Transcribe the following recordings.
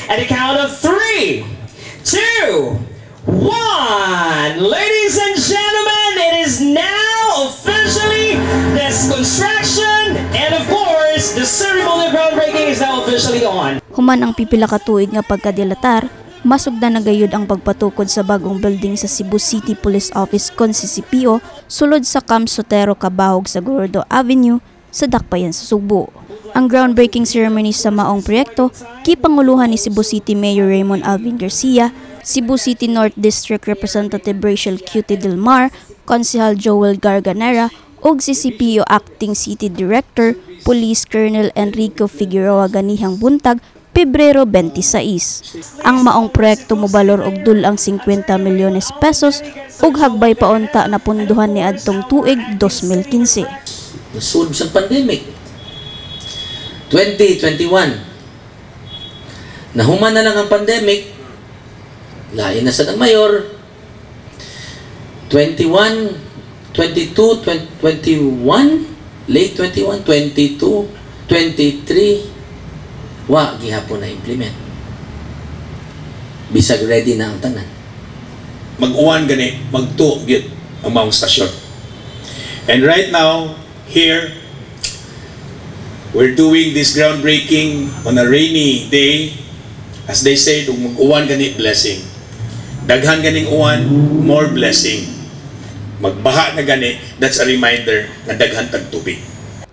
At the count of 3, 2, 1. Ladies and gentlemen, it is now officially this construction, and of course, the ceremony of groundbreaking is now officially on. Human ang pipila ka tuig nga pagkadilatar, masugda na gayud ang pagpatukod sa bagong building sa Cebu City Police Office kon CCPO sulod sa Camp Sotero Kabahog sa Gordo Avenue sa Dakbayan sa Subo. Ang groundbreaking ceremony sa maong proyekto gipanguluhan ni Cebu City Mayor Raymond Alvin Garcia, Cebu City North District Representative Rachel Cutie Del Mar, Konsehal Joel Garganera ug CCPO Acting City Director Police Colonel Enrico Figueroa ganihang buntag Pebrero 26. Ang maong proyekto mobalor og dulang 50 milyones pesos ug hagbay paunta na punduhan ni adtong tuig 2015. Nasud sa pandemic 2021 nahuman na lang ang pandemic. Lain na sa mayor 21, 22, 21, late 21, 22, 23 wa gihapon na implement. Bisag ready na ang tanan. Mag-uwan gani, magtuo gyud ang maong stasyon. And right now, here, we're doing this groundbreaking on a rainy day. As they say, mag-uwan gani, blessing. Daghan ganing uwan, more blessing. Magbaha na gani, that's a reminder na daghan tag tubig.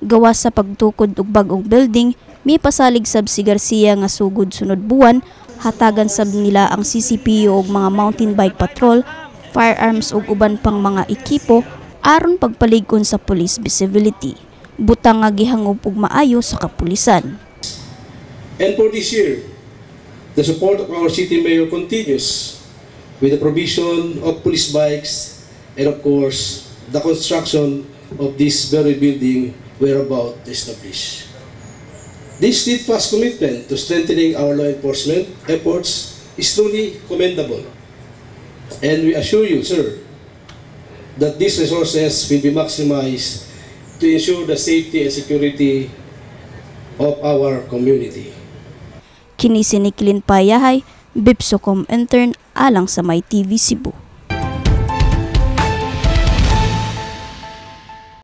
Gawas sa pagtukod og bag-ong building, may pasalig sab si Garcia nga sugod sunod buwan, hatagan sab nila ang CCPO og mga mountain bike patrol, firearms ug uban pang mga ekipo aron pagpalig-on sa police visibility. Butang nga gihangop og maayo sa kapulisan. And for this year, the support of our city mayor continues with the provision of police bikes and of course the construction of this very building we're about to establish. This steadfast commitment to strengthening our law enforcement efforts is truly commendable. And we assure you, sir, that these resources will be maximized to ensure the safety and security of our community. Kini si Niklin Payahay, Bipsocom intern alang sa My TV Cebu.